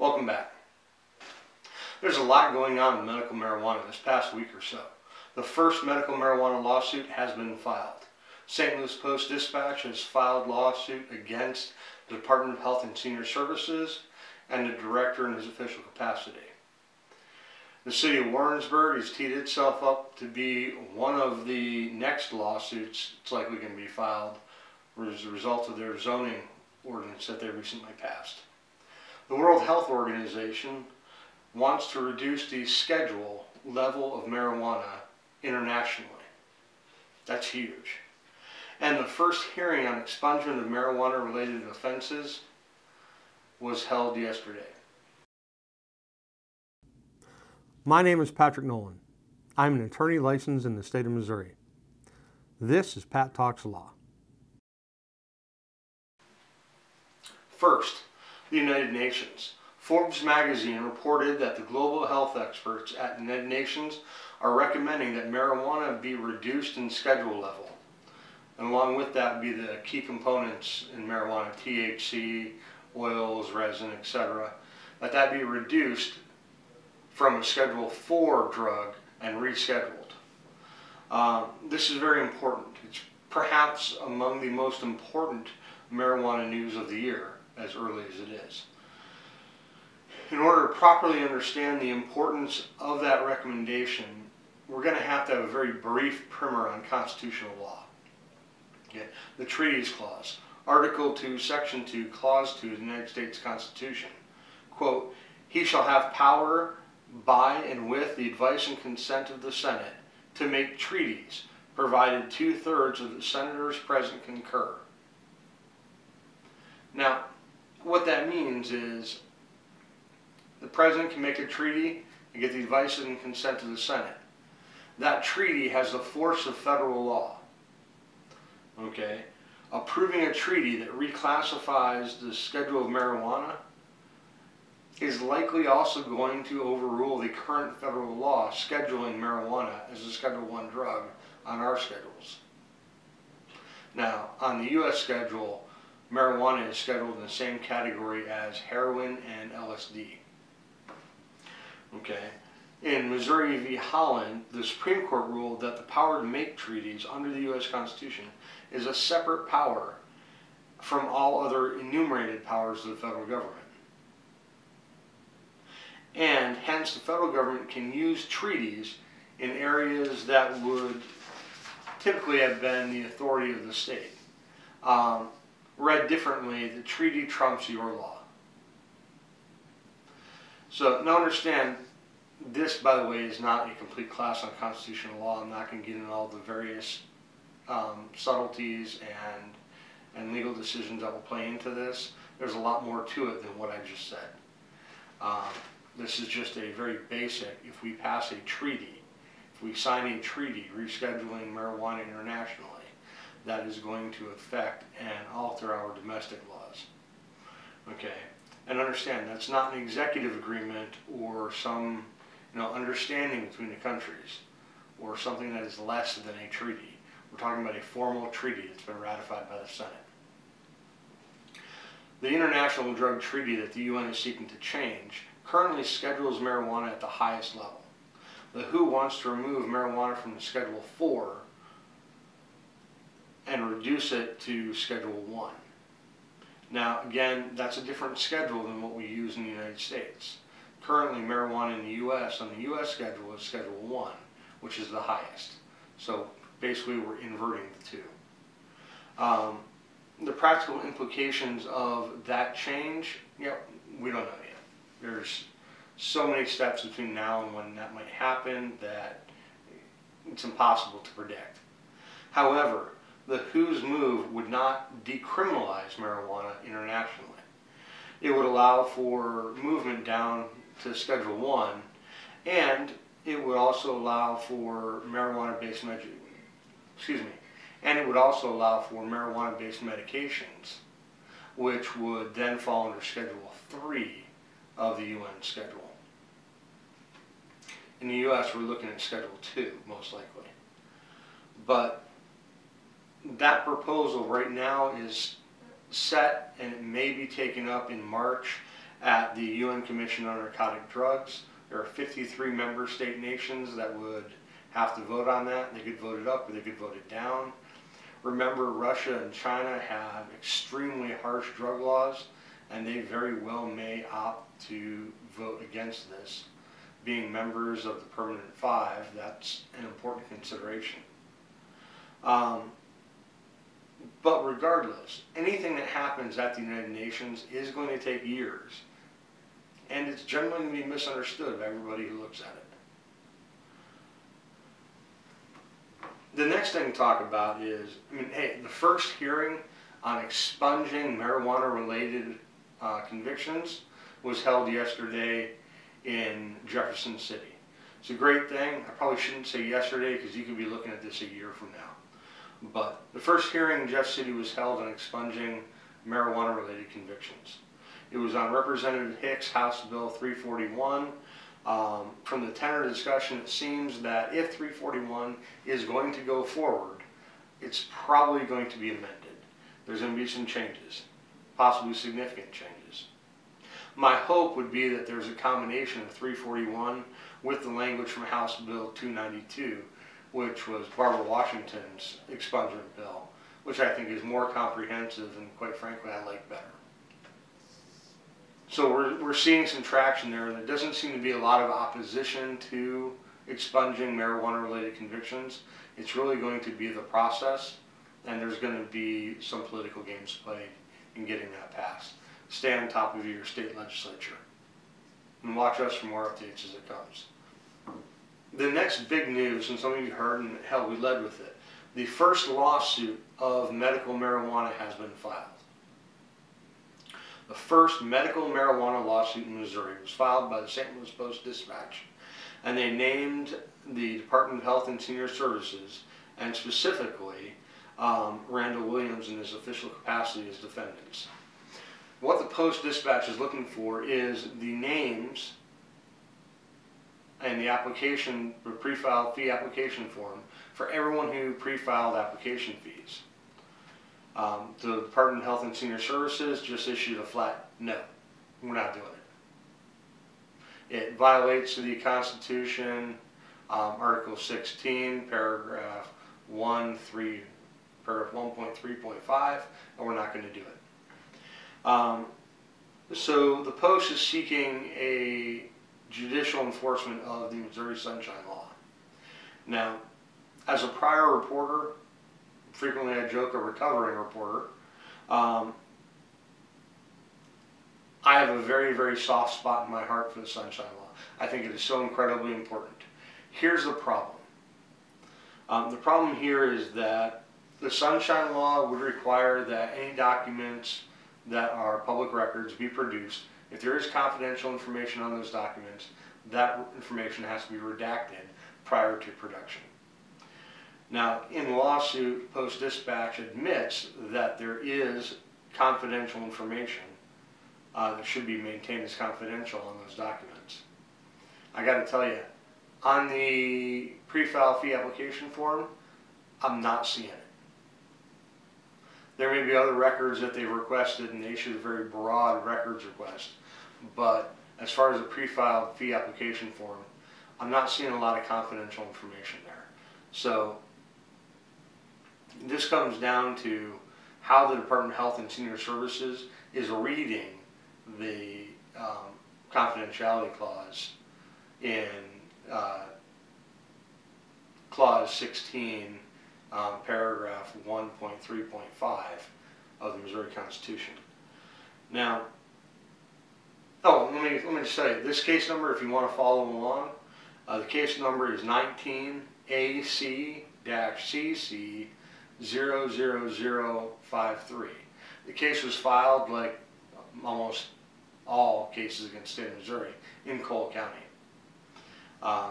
Welcome back. There's a lot going on in medical marijuana this past week or so. The first medical marijuana lawsuit has been filed. St. Louis Post-Dispatch has filed lawsuit against the Department of Health and Senior Services and the director in his official capacity. The City of Warrensburg has teed itself up to be one of the next lawsuits it's likely going to be filed as a result of their zoning ordinance that they recently passed. The World Health Organization wants to reduce the schedule level of marijuana internationally. That's huge. And the first hearing on expungement of marijuana-related offenses was held yesterday. My name is Patrick Nolan. I'm an attorney licensed in the state of Missouri. This is Pat Talks Law. First, the United Nations. Forbes magazine reported that the global health experts at the United Nations are recommending that marijuana be reduced in schedule level. And along with that would be the key components in marijuana, THC, oils, resin, etc. That be reduced from a Schedule 4 drug and rescheduled. This is very important. It's perhaps among the most important marijuana news of the year, as early as it is. In order to properly understand the importance of that recommendation, we're going to have a very brief primer on constitutional law. Okay. The Treaties Clause, Article 2, Section 2, Clause 2 of the United States Constitution. Quote, "He shall have power by and with the advice and consent of the Senate to make treaties, provided 2/3 of the senators present concur." Now, what that means is the President can make a treaty and get the advice and consent of the Senate. That treaty has the force of federal law. Okay? Approving a treaty that reclassifies the schedule of marijuana is likely also going to overrule the current federal law scheduling marijuana as a Schedule 1 drug on our schedules. Now, on the U.S. schedule, marijuana is scheduled in the same category as heroin and LSD. Okay. In Missouri v. Holland, the Supreme Court ruled that the power to make treaties under the U.S. Constitution is a separate power from all other enumerated powers of the federal government. And hence the federal government can use treaties in areas that would typically have been the authority of the state. Read differently, the treaty trumps your law. So now understand, this, by the way, is not a complete class on constitutional law. I'm not going to get into all the various subtleties and legal decisions that will play into this. There's a lot more to it than what I just said. This is just a very basic, if we pass a treaty, if we sign a treaty rescheduling marijuana internationally, that is going to affect and alter our domestic laws. Okay, and understand that's not an executive agreement or some understanding between the countries or something that is less than a treaty. We're talking about a formal treaty that's been ratified by the Senate. The International Drug Treaty that the UN is seeking to change currently schedules marijuana at the highest level. The WHO wants to remove marijuana from the Schedule 4 and reduce it to Schedule 1. Now, again, that's a different schedule than what we use in the United States. Currently, marijuana in the U.S. on the U.S. schedule is Schedule 1, which is the highest. So basically, we're inverting the two. The practical implications of that change, we don't know yet. There's so many steps between now and when that might happen that it's impossible to predict. However, the WHO's move would not decriminalize marijuana internationally. It would allow for movement down to Schedule 1, and it would also allow for marijuana-based medications, which would then fall under Schedule 3 of the UN schedule. In the U.S., we're looking at Schedule 2, most likely. But that proposal right now is set, and it may be taken up in March at the UN Commission on Narcotic Drugs. There are 53 member state nations that would have to vote on that. They could vote it up or they could vote it down. Remember, Russia and China have extremely harsh drug laws, and they very well may opt to vote against this. Being members of the Permanent Five, that's an important consideration. But regardless, anything that happens at the United Nations is going to take years, and it's generally going to be misunderstood by everybody who looks at it. The next thing to talk about is, hey, the first hearing on expunging marijuana-related convictions was held yesterday in Jefferson City. It's a great thing. I probably shouldn't say yesterday because you could be looking at this a year from now. But the first hearing in Jeff City was held on expunging marijuana-related convictions. It was on Representative Hicks' House Bill 341. From the tenor of the discussion, it seems that if 341 is going to go forward, it's probably going to be amended. There's going to be some changes, possibly significant changes. My hope would be that there's a combination of 341 with the language from House Bill 292, which was Barbara Washington's expungement bill, which I think is more comprehensive and, quite frankly, I like better. So we're seeing some traction there, and there doesn't seem to be a lot of opposition to expunging marijuana-related convictions. It's really going to be the process, and there's going to be some political games played in getting that passed. Stay on top of your state legislature, and watch us for more updates as it comes. The next big news, and some of you heard, and hell, we led with it. The first lawsuit of medical marijuana has been filed. The first medical marijuana lawsuit in Missouri was filed by the St. Louis Post-Dispatch, and they named the Department of Health and Senior Services, and specifically Randall Williams in his official capacity as defendants. What the Post-Dispatch is looking for is the names and the application, the pre-filed fee application form for everyone who pre-filed application fees. The Department of Health and Senior Services just issued a flat no. We're not doing it. It violates the Constitution, Article 16, paragraph 1.3.5, and we're not going to do it. So the Post is seeking a judicial enforcement of the Missouri Sunshine Law. Now, as a prior reporter, frequently I joke a recovering reporter, I have a very, very soft spot in my heart for the Sunshine Law. I think it is so incredibly important. Here's the problem. The problem here is that the Sunshine Law would require that any documents that are public records be produced. If there is confidential information on those documents, that information has to be redacted prior to production. Now, in the lawsuit, Post-Dispatch admits that there is confidential information that should be maintained as confidential on those documents. I got to tell you, on the pre-file fee application form, I'm not seeing it. There may be other records that they've requested, and they issued a very broad records request. But as far as a pre-filed fee application form, I'm not seeing a lot of confidential information there. So this comes down to how the Department of Health and Senior Services is reading the confidentiality clause in Clause 16, paragraph 1.3.5 of the Missouri Constitution. Now, let me just say, this case number, if you want to follow along, the case number is 19AC-CC00053. The case was filed, like almost all cases against the state of Missouri, in Cole County.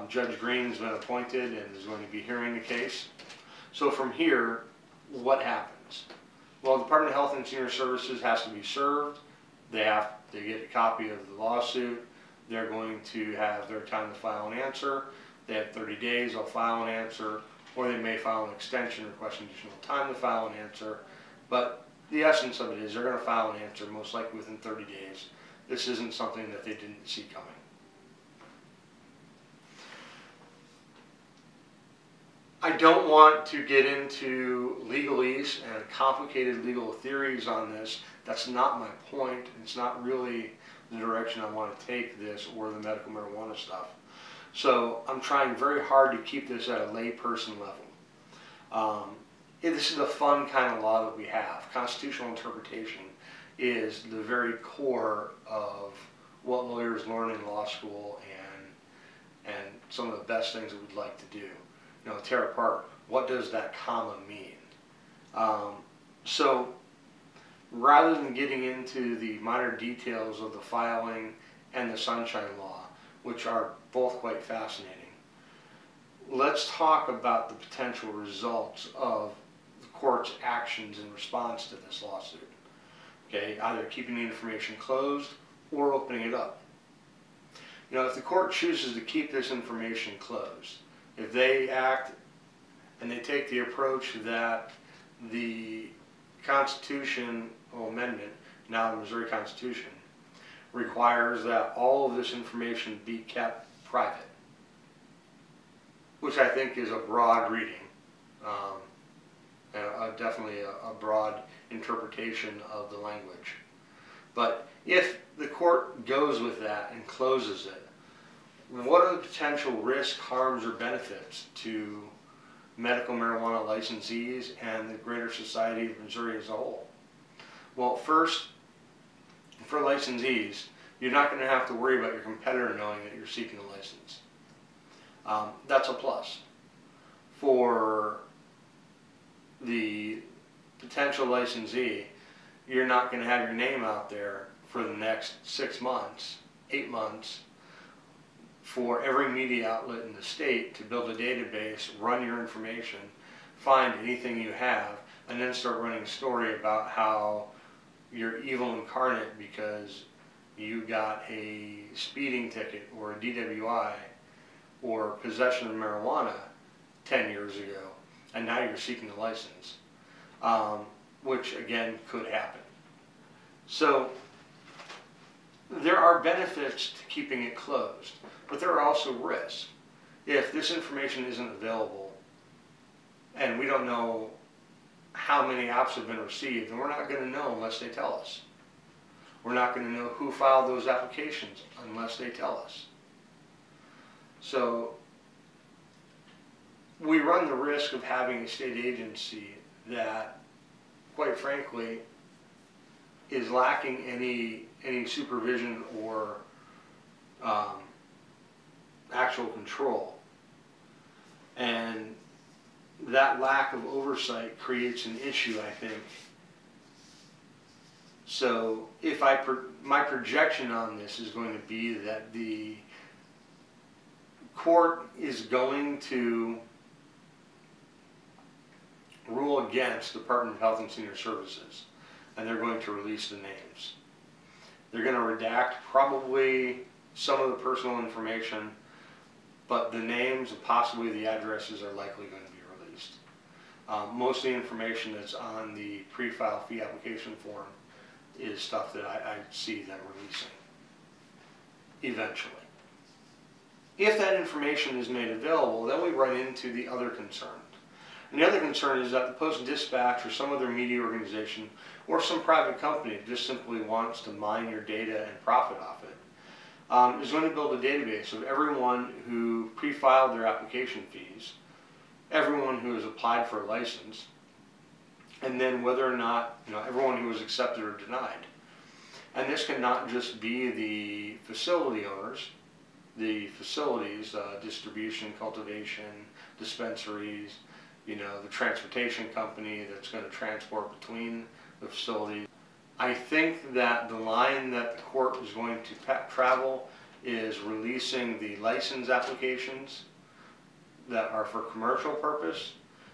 Judge Green's been appointed and is going to be hearing the case. So from here, what happens? Well, the Department of Health and Senior Services has to be served. They get a copy of the lawsuit. They're going to have their time to file an answer. They have 30 days, they'll file an answer, or they may file an extension requesting additional time to file an answer. But the essence of it is they're going to file an answer most likely within 30 days. this isn't something that they didn't see coming. I don't want to get into legalese and complicated legal theories on this. That's not my point. It's not really the direction I want to take this or the medical marijuana stuff. So I'm trying very hard to keep this at a layperson level. This is a fun kind of law that we have. Constitutional interpretation is the very core of what lawyers learn in law school and some of the best things that we'd like to do. You know, tear apart, what does that comma mean? So rather than getting into the minor details of the filing and the Sunshine Law, which are both quite fascinating, let's talk about the potential results of the court's actions in response to this lawsuit. Okay, either keeping the information closed or opening it up. You know, if the court chooses to keep this information closed, if they act and they take the approach that the constitutional amendment, now the Missouri Constitution, requires that all of this information be kept private, which I think is a broad reading, and definitely a broad interpretation of the language. But if the court goes with that and closes it, what are the potential risks, harms, or benefits to medical marijuana licensees and the greater society of Missouri as a whole? Well, first, for licensees, you're not going to have to worry about your competitor knowing that you're seeking a license. That's a plus. For the potential licensee, you're not going to have your name out there for the next 6 months, 8 months, for every media outlet in the state to build a database, run your information, find anything you have, and then start running a story about how you're evil incarnate because you got a speeding ticket or a DWI or possession of marijuana 10 years ago, and now you're seeking a license, which again could happen. So there are benefits to keeping it closed, but there are also risks. If this information isn't available and we don't know how many apps have been received, then we're not going to know unless they tell us. We're not going to know who filed those applications unless they tell us. So we run the risk of having a state agency that, quite frankly, is lacking any supervision or actual control. And that lack of oversight creates an issue, I think. So if my projection on this is going to be that the court is going to rule against the Department of Health and Senior Services, and they're going to release the names. They're going to redact probably some of the personal information, but the names and possibly the addresses are likely going to be released. Most of the information that's on the pre-file fee application form is stuff that I see them releasing eventually. If that information is made available, then we run into the other concern. And the other concern is that the Post-Dispatch or some other media organization or some private company that just simply wants to mine your data and profit off it is going to build a database of everyone who pre-filed their application fees, everyone who has applied for a license, and then whether or not, everyone who was accepted or denied. And this can not just be the facility owners, the facilities, distribution, cultivation, dispensaries, the transportation company that's going to transport between the facilities. I think that the line that the court is going to travel is releasing the license applications that are for commercial purpose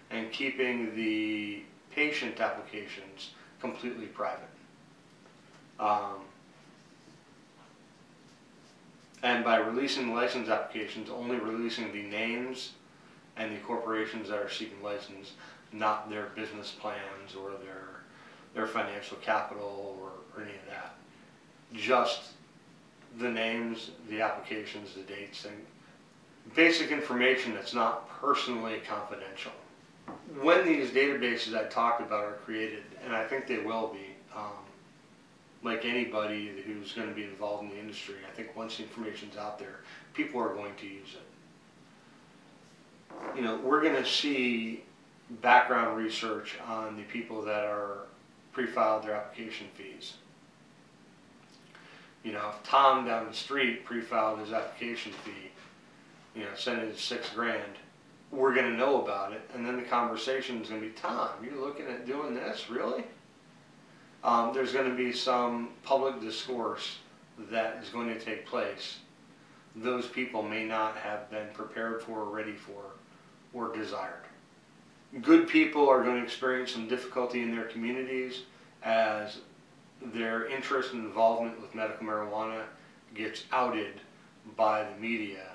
and keeping the patient applications completely private. And by releasing the license applications, only releasing the names and the corporations that are seeking license, not their business plans or their financial capital or any of that. Just the names, the applications, the dates, and basic information that's not personally confidential. When these databases I talked about are created, and I think they will be, like anybody who's going to be involved in the industry, I think once the information's out there, people are going to use it. You know, we're going to see background research on the people that are pre-filed their application fees. You know, if Tom down the street pre-filed his application fee, you know, sent it $6,000, we're going to know about it, and then the conversation is going to be, Tom, you're looking at doing this, really? There's going to be some public discourse that is going to take place. Those people may not have been prepared for, or ready for, or desired. Good people are going to experience some difficulty in their communities as their interest and involvement with medical marijuana gets outed by the media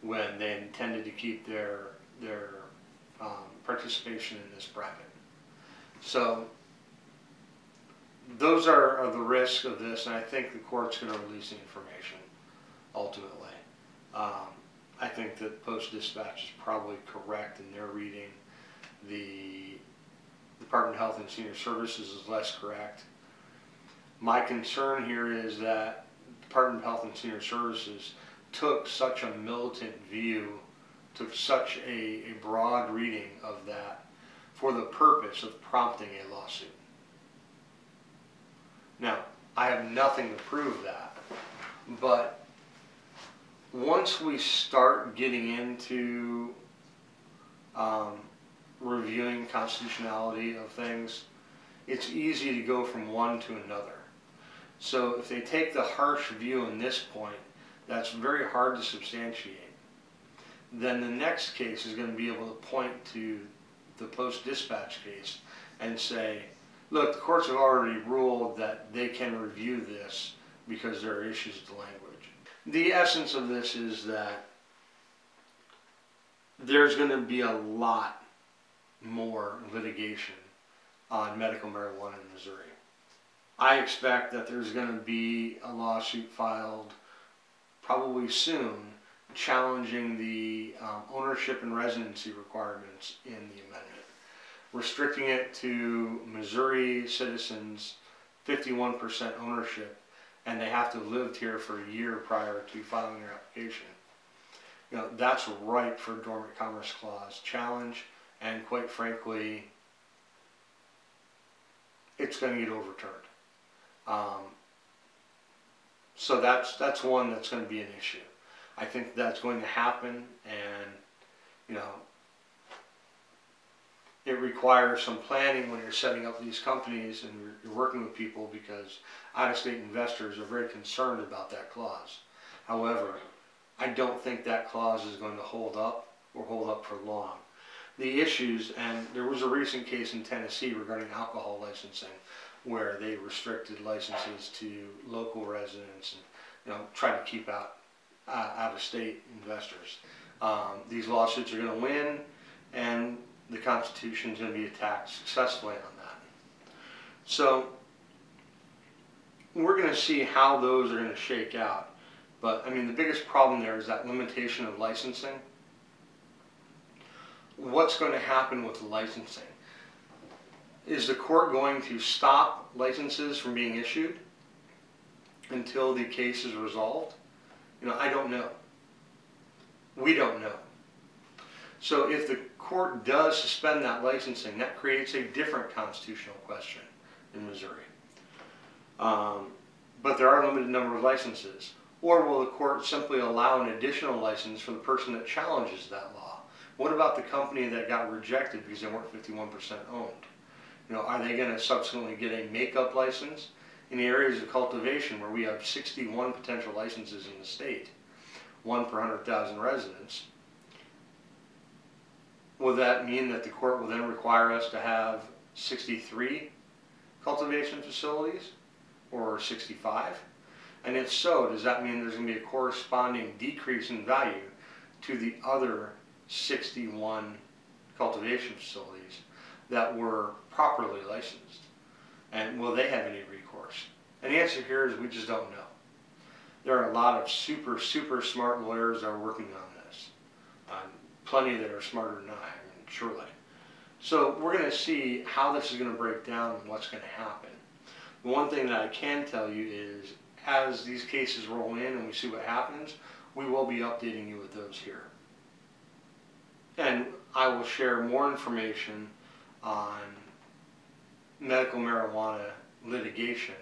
when they intended to keep their participation in this bracket. So those are the risks of this, and I think the court's going to release the information ultimately. I think that Post-Dispatch is probably correct in their reading. The Department of Health and Senior Services is less correct. My concern here is that the Department of Health and Senior Services took such a militant view, took such a broad reading of that for the purpose of prompting a lawsuit. Now, I have nothing to prove that, but once we start getting into reviewing constitutionality of things, it's easy to go from one to another. So if they take the harsh view in this point, that's very hard to substantiate. Then the next case is going to be able to point to the Post-Dispatch case and say, look, the courts have already ruled that they can review this because there are issues with the language. The essence of this is that there's going to be a lot more litigation on medical marijuana in Missouri. I expect that there's going to be a lawsuit filed probably soon challenging the ownership and residency requirements in the amendment, restricting it to Missouri citizens 51% ownership, and they have to have lived here for a year prior to filing their application. You know, that's ripe for a Dormant Commerce Clause challenge, and quite frankly, it's going to get overturned. So that's one that's going to be an issue. I think that's going to happen, and you know, it requires some planning when you're setting up these companies and you're working with people, because out-of-state investors are very concerned about that clause. However, I don't think that clause is going to hold up or hold up for long. The issues, and there was a recent case in Tennessee regarding alcohol licensing where they restricted licenses to local residents and, you know, try to keep out-of-state investors. These lawsuits are going to win, and the Constitution is going to be attacked successfully on that. So we're going to see how those are going to shake out. But I mean, the biggest problem there is that limitation of licensing. What's going to happen with the licensing? Is the court going to stop licenses from being issued until the case is resolved? You know, I don't know. We don't know. So if the court does suspend that licensing, that creates a different constitutional question in Missouri. But there are a limited number of licenses. Or will the court simply allow an additional license for the person that challenges that law? What about the company that got rejected because they weren't 51% owned? You know, are they going to subsequently get a makeup license? In the areas of cultivation where we have 61 potential licenses in the state, 1 per 100,000 residents, will that mean that the court will then require us to have 63 cultivation facilities or 65? And if so, does that mean there's going to be a corresponding decrease in value to the other 61 cultivation facilities that were properly licensed? And will they have any recourse? And the answer here is we just don't know. a lot of super smart lawyers that are working on this. Plenty that are smarter than I, surely. So we're going to see how this is going to break down and what's going to happen. The one thing that I can tell you is, as these cases roll in and we see what happens, we will be updating you with those here. And I will share more information on medical marijuana litigation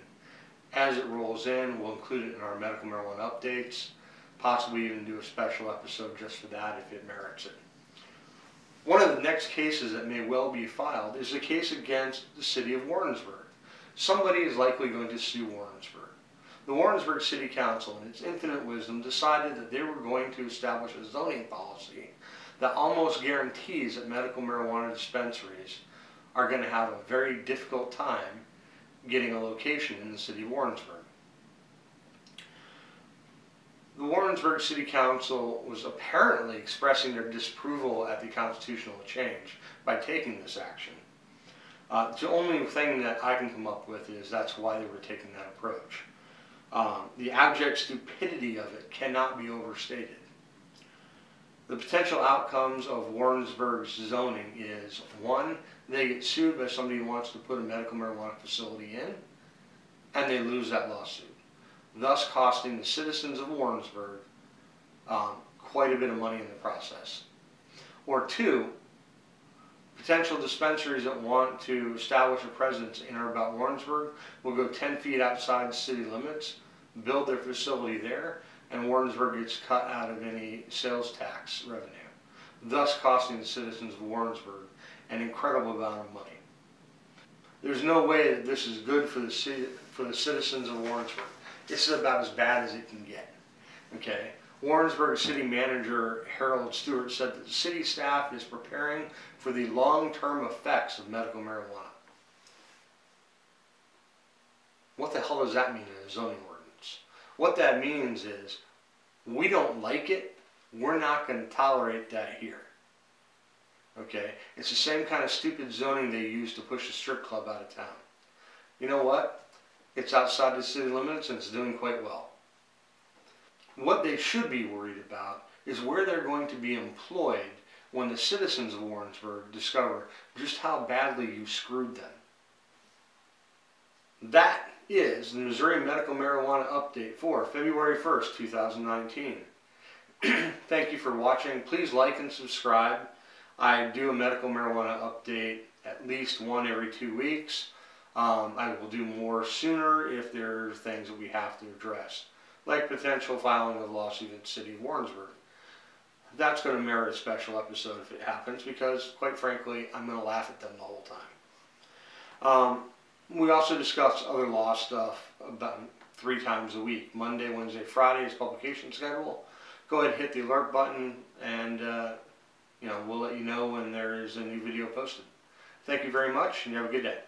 as it rolls in. We'll include it in our medical marijuana updates, possibly even do a special episode just for that if it merits it. One of the next cases that may well be filed is a case against the City of Warrensburg. Somebody is likely going to sue Warrensburg. The Warrensburg City Council, in its infinite wisdom, decided that they were going to establish a zoning policy that almost guarantees that medical marijuana dispensaries are going to have a very difficult time getting a location in the City of Warrensburg. The Warrensburg City Council was apparently expressing their disapproval at the constitutional change by taking this action. The only thing that I can come up with is that's why they were taking that approach. The abject stupidity of it cannot be overstated. The potential outcomes of Warrensburg's zoning is, one, they get sued by somebody who wants to put a medical marijuana facility in, and they lose that lawsuit, thus costing the citizens of Warrensburg quite a bit of money in the process. Or two, potential dispensaries that want to establish a presence in or about Warrensburg will go 10 feet outside city limits, build their facility there, and Warrensburg gets cut out of any sales tax revenue, thus costing the citizens of Warrensburg an incredible amount of money. There's no way that this is good for the citizens of Warrensburg. This is about as bad as it can get. Okay? Warrensburg City Manager Harold Stewart said that the city staff is preparing for the long-term effects of medical marijuana. What the hell does that mean in a zoning ordinance? What that means is, we don't like it, we're not going to tolerate that here. Okay? It's the same kind of stupid zoning they use to push a strip club out of town. You know what? It's outside the city limits and it's doing quite well. What they should be worried about is where they're going to be employed when the citizens of Warrensburg discover just how badly you screwed them. That is the Missouri Medical Marijuana Update for February 1st, 2019. Thank you for watching. Please like and subscribe. I do a medical marijuana update at least one every 2 weeks. I will do more sooner if there are things that we have to address, like potential filing of a lawsuit at the City of Warrensburg. That's going to merit a special episode if it happens, because quite frankly, I'm going to laugh at them the whole time. We also discuss other law stuff about 3 times a week. Monday, Wednesday, Friday is publication schedule. Go ahead and hit the alert button, and we'll let you know when there is a new video posted. Thank you very much, and you have a good day.